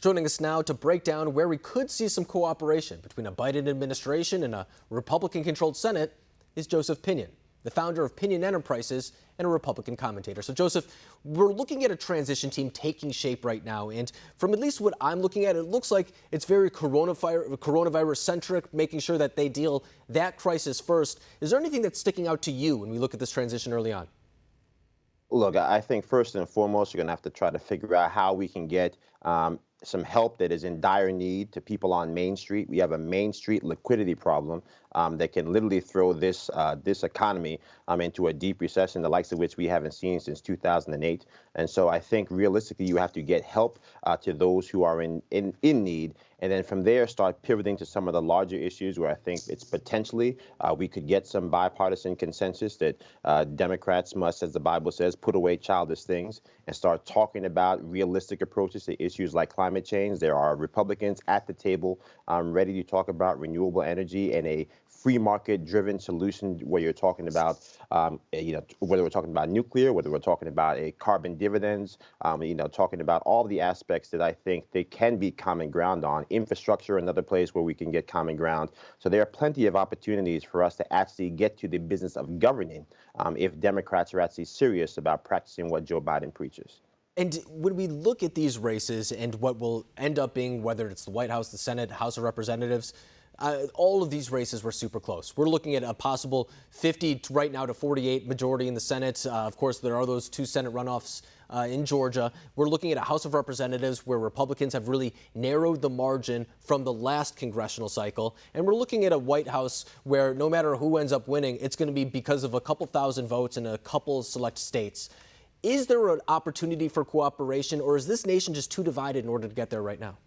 Joining us now to break down where we could see some cooperation between a Biden administration and a Republican-controlled Senate is Joseph Pinion, the founder of Pinion Enterprises and a Republican commentator. So, Joseph, we're looking at a transition team taking shape right now, and from at least what I'm looking at, it looks like it's very coronavirus-centric, making sure that they deal that crisis first. Is there anything that's sticking out to you when we look at this transition early on? Look, I think first and foremost, you're going to have to try to figure out how we can get some help that is in dire need to people on Main Street. We have a Main Street liquidity problem that can literally throw this economy into a deep recession, the likes of which we haven't seen since 2008. And so I think realistically, you have to get help to those who are in need. And then from there, start pivoting to some of the larger issues where I think it's potentially we could get some bipartisan consensus that Democrats must, as the Bible says, put away childish things and start talking about realistic approaches to issues like climate change. There are Republicans at the table ready to talk about renewable energy and a free market driven solution where you're talking about, whether we're talking about nuclear, whether we're talking about a carbon dividends, talking about all the aspects that I think they can be common ground on. Infrastructure, another place where we can get common ground. So there are plenty of opportunities for us to actually get to the business of governing if Democrats are actually serious about practicing what Joe Biden preaches. And when we look at these races and what will end up being, whether it's the White House, the Senate, House of Representatives, all of these races were super close. We're looking at a possible 50 right now to 48 majority in the Senate. Of course, there are those two Senate runoffs in Georgia. We're looking at a House of Representatives where Republicans have really narrowed the margin from the last congressional cycle. And we're looking at a White House where no matter who ends up winning, it's going to be because of a couple thousand votes in a couple select states. Is there an opportunity for cooperation, or is this nation just too divided in order to get there right now?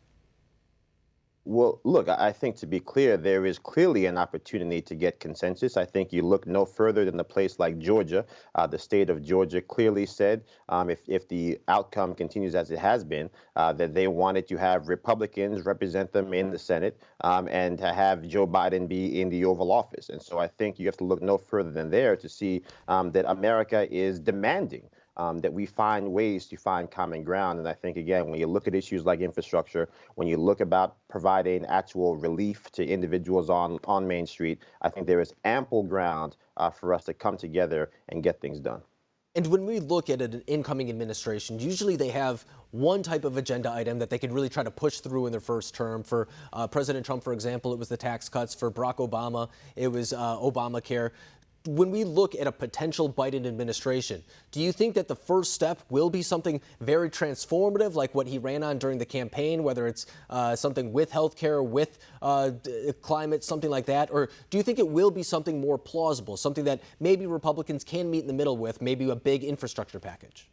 Well, look, I think to be clear, there is clearly an opportunity to get consensus. I think you look no further than a place like Georgia. The state of Georgia clearly said if the outcome continues as it has been, that they wanted to have Republicans represent them in the Senate and to have Joe Biden be in the Oval Office. And so I think you have to look no further than there to see that America is demanding that we find ways to find common ground. And I think, again, when you look at issues like infrastructure, when you look about providing actual relief to individuals on Main Street, I think there is ample ground for us to come together and get things done. And when we look at an incoming administration, usually they have one type of agenda item that they could really try to push through in their first term. For President Trump, for example, it was the tax cuts. For Barack Obama, it was Obamacare. When we look at a potential Biden administration, do you think that the first step will be something very transformative, like what he ran on during the campaign, whether it's something with healthcare, with climate, something like that? Or do you think it will be something more plausible, something that maybe Republicans can meet in the middle with, maybe a big infrastructure package?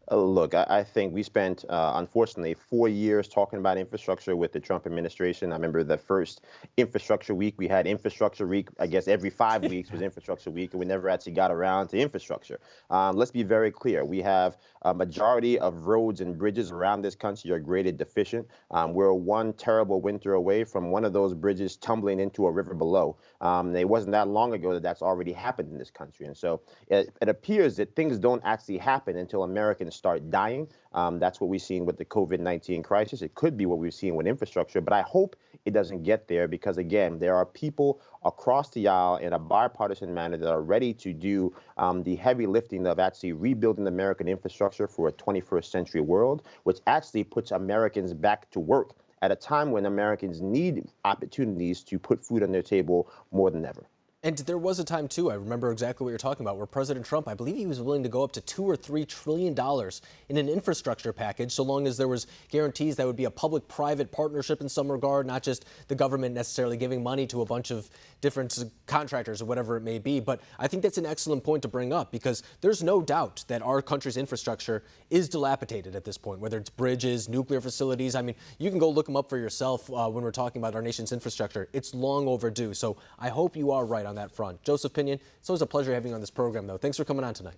Look, I think we spent, unfortunately, 4 years talking about infrastructure with the Trump administration. I remember the first infrastructure week, we had infrastructure week, I guess every 5 weeks was infrastructure week, and we never actually got around to infrastructure. Let's be very clear. We have a majority of roads and bridges around this country are graded deficient. We're one terrible winter away from one of those bridges tumbling into a river below. It wasn't that long ago that that's already happened in this country. And so it appears that things don't actually happen until Americans start dying. That's what we've seen with the COVID-19 crisis. It could be what we've seen with infrastructure, but I hope it doesn't get there because, again, there are people across the aisle in a bipartisan manner that are ready to do the heavy lifting of actually rebuilding American infrastructure for a 21st century world, which actually puts Americans back to work at a time when Americans need opportunities to put food on their table more than ever. And there was a time, too, I remember exactly what you're talking about, where President Trump, I believe he was willing to go up to $2 or $3 trillion in an infrastructure package, so long as there was guarantees that would be a public-private partnership in some regard, not just the government necessarily giving money to a bunch of different contractors or whatever it may be. But I think that's an excellent point to bring up because there's no doubt that our country's infrastructure is dilapidated at this point, whether it's bridges, nuclear facilities. I mean, you can go look them up for yourself when we're talking about our nation's infrastructure. It's long overdue. So I hope you are right on that front. Joseph Pinion, it's always a pleasure having you on this program, though. Thanks for coming on tonight.